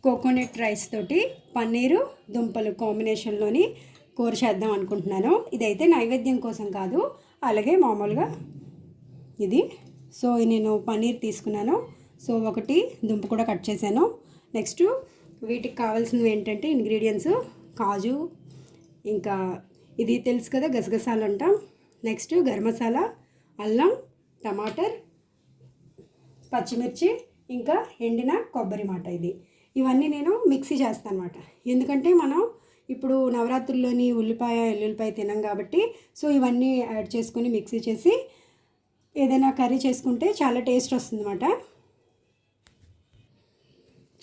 Coconut rice తోటి పన్నీరు దుంపలు కాంబినేషన్లోని కూర చేద్దాం అనుకుంటున్నాను. ఇదైతే నైవేద్యం కోసం కాదు, అలాగే మామూలుగా ఇది. సో నేను పన్నీర్ తీసుకున్నాను. సో ఒకటి దుంప కూడా కట్ చేశాను. నెక్స్ట్ వీటికి కావాల్సినవి ఏంటంటే ఇంగ్రీడియంట్స్ కాజు, ఇంకా ఇది తెలుసు కదా గసగసాలు అంటాం. నెక్స్ట్ గరం మసాలా, అల్లం, టమాటర్, పచ్చిమిర్చి, ఇంకా ఎండిన కొబ్బరి మాట. ఇవన్నీ నేను మిక్సీ చేస్తాను అన్నమాట. ఎందుకంటే మనం ఇప్పుడు నవరాత్రుల్లోని ఉల్లిపాయ ఎల్లుల్లిపాయ తినాం కాబట్టి సో ఇవన్నీ యాడ్ చేసుకొని మిక్సీ చేసి ఏదైనా కర్రీ చేసుకుంటే చాలా టేస్ట్ వస్తుంది అన్నమాట.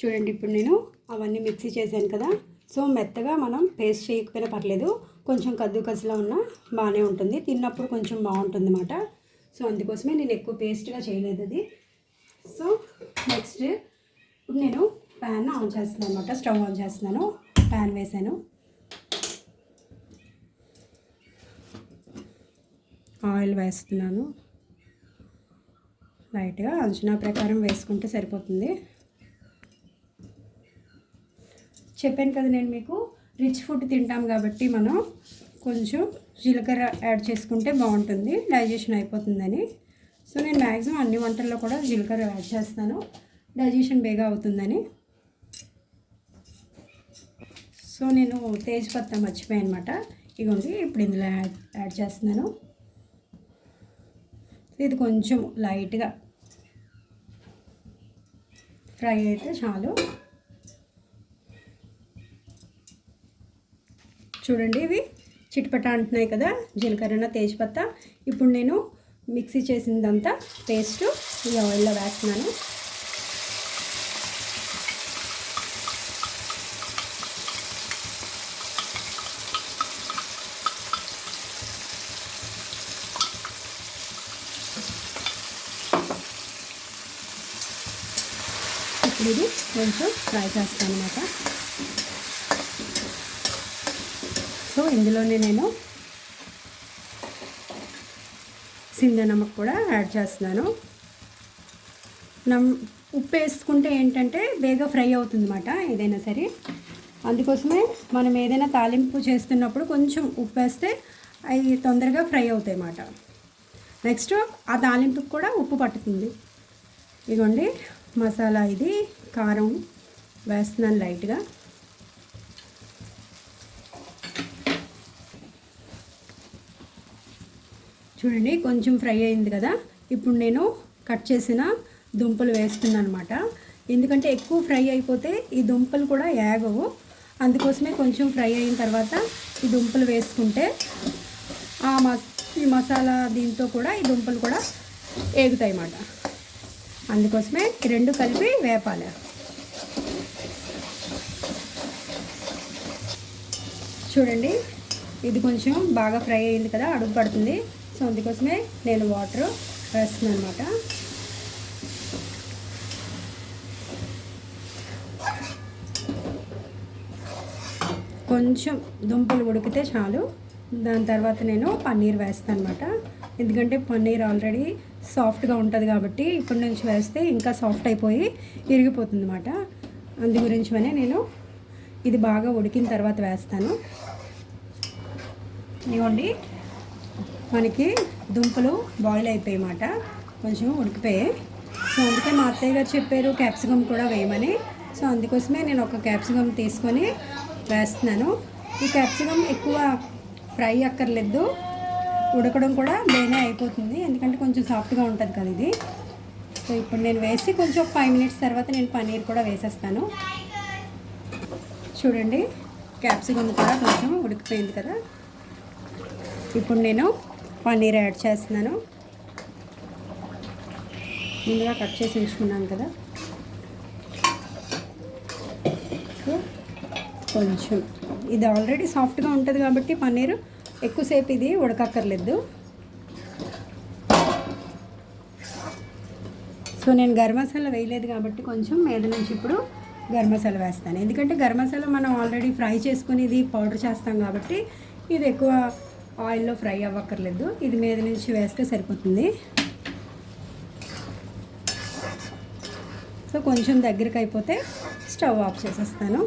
చూడండి, ఇప్పుడు నేను అవన్నీ మిక్సీ చేశాను కదా. సో మెత్తగా మనం పేస్ట్ చేయకపోయినా పర్లేదు, కొంచెం కద్దుకసలా ఉన్నా బాగానే ఉంటుంది, తిన్నప్పుడు కొంచెం బాగుంటుంది అన్నమాట. సో అందుకోసమే నేను ఎక్కువ పేస్ట్గా చేయలేదు అది. సో నెక్స్ట్ ఇప్పుడు నేను ప్యాన్ ఆన్ చేస్తున్నాను అన్నమాట. స్టవ్ ఆన్ చేస్తున్నాను, ప్యాన్ వేసాను, ఆయిల్ వేస్తున్నాను. లైట్గా అంచనా ప్రకారం వేసుకుంటే సరిపోతుంది. చెప్పాను కదా నేను మీకు రిచ్ ఫుడ్ తింటాం కాబట్టి మనం కొంచెం జీలకర్ర యాడ్ చేసుకుంటే బాగుంటుంది, డైజెషన్ అయిపోతుందని. సో నేను మ్యాక్సిమం అన్ని వంటల్లో కూడా జీలకర్ర యాడ్ చేస్తాను, డైజెషన్ బేగా అవుతుందని. సో నేను తేజ్పత్తా మర్చిపోయాను అనమాట. ఇగోండి, ఇప్పుడు ఇందులో యాడ్ చేస్తున్నాను. ఇది కొంచెం లైట్గా ఫ్రై అయితే చాలు. చూడండి, ఇవి చిట్పట అంటున్నాయి కదా జీలకర్ర తేజ్పత్తా. ఇప్పుడు నేను మిక్సీ చేసిందంతా పేస్ట్ ఈ ఆయిల్లో వేస్తున్నాను. ఇప్పుడు ఇది కొంచెం ఫ్రై చేస్తాను అన్నమాట. సో ఇందులోనే నేను సింధ నమక్ కూడా యాడ్ చేస్తున్నాను. ఉప్పు వేసుకుంటే ఏంటంటే బేగా ఫ్రై అవుతుంది అన్నమాట ఏదైనా సరే. అందుకోసమే మనం ఏదైనా తాలింపు చేస్తున్నప్పుడు కొంచెం ఉప్పు వేస్తే అవి తొందరగా ఫ్రై అవుతాయి అన్నమాట. నెక్స్ట్ ఆ తాలింపుకి కూడా ఉప్పు పట్టుతుంది. ఇదిగోండి మసాలా, ఇది కారం వేస్తున్నాను లైట్గా. చూడండి, కొంచెం ఫ్రై అయింది కదా. ఇప్పుడు నేను కట్ చేసిన దుంపలు వేస్తున్నాను అనమాట. ఎందుకంటే ఎక్కువ ఫ్రై అయిపోతే ఈ దుంపలు కూడా ఏగవు, అందుకోసమే కొంచెం ఫ్రై అయిన తర్వాత ఈ దుంపలు వేసుకుంటే ఈ మసాలా దీంతో కూడా ఈ దుంపలు కూడా ఏగుతాయి అన్నమాట. అందుకోసమే ఈ రెండు కలిపి వేపాలి. చూడండి, ఇది కొంచెం బాగా ఫ్రై అయింది కదా, అడుగు పడుతుంది. సో అందుకోసమే నేను వాటర్ వేస్తున్నాను అనమాట. కొంచెం దుంపలు ఉడికితే చాలు. దాని తర్వాత నేను పన్నీర్ వేస్తాను అనమాట. ఎందుకంటే పన్నీర్ ఆల్రెడీ సాఫ్ట్గా ఉంటుంది కాబట్టి ఇప్పటి నుంచి వేస్తే ఇంకా సాఫ్ట్ అయిపోయి ఇరిగిపోతుంది అన్నమాట. అందు గురించనే నేను ఇది బాగా ఉడికిన తర్వాత వేస్తాను. ఇవ్వండి, మనకి దుంపలు బాయిల్ అయిపోయాయి అన్నమాట, కొంచెం ఉడికిపోయాయి. సో అందుకే మా అత్తయ్య గారు చెప్పారు క్యాప్సికమ్ కూడా వేయమని. సో అందుకోసమే నేను ఒక క్యాప్సికమ్ తీసుకొని వేస్తున్నాను. ఈ క్యాప్సికమ్ ఎక్కువ ఫ్రై అక్కర్లేదు, ఉడకడం కూడా బేనే అయిపోతుంది, ఎందుకంటే కొంచెం సాఫ్ట్గా ఉంటుంది కదా ఇది. సో ఇప్పుడు నేను వేసి కొంచెం 5 మినిట్స్ తర్వాత నేను పన్నీర్ కూడా వేసేస్తాను. చూడండి, క్యాప్సికమ్ కూడా కొంచెం ఉడికిపోయింది కదా. ఇప్పుడు నేను పన్నీర్ యాడ్ చేస్తున్నాను. ముందుగా కట్ చేసి ఉంచుకున్నాను కదా. కొంచెం ఇది ఆల్రెడీ సాఫ్ట్గా ఉంటుంది కాబట్టి పన్నీరు ఎక్కువసేపు ఇది ఉడకక్కర్లేదు. సో నేను గరం మసాలా వేయలేదు కాబట్టి కొంచెం మీద నుంచి ఇప్పుడు గరం మసాలా వేస్తాను. ఎందుకంటే గరం మసాలా మనం ఆల్రెడీ ఫ్రై చేసుకుని ఇది పౌడర్ చేస్తాం కాబట్టి ఇది ఎక్కువ ఆయిల్లో ఫ్రై అవ్వక్కర్లేదు, ఇది మీద నుంచి వేస్తే సరిపోతుంది. సో కొంచెం దగ్గరికి అయిపోతే స్టవ్ ఆఫ్ చేసేస్తాను.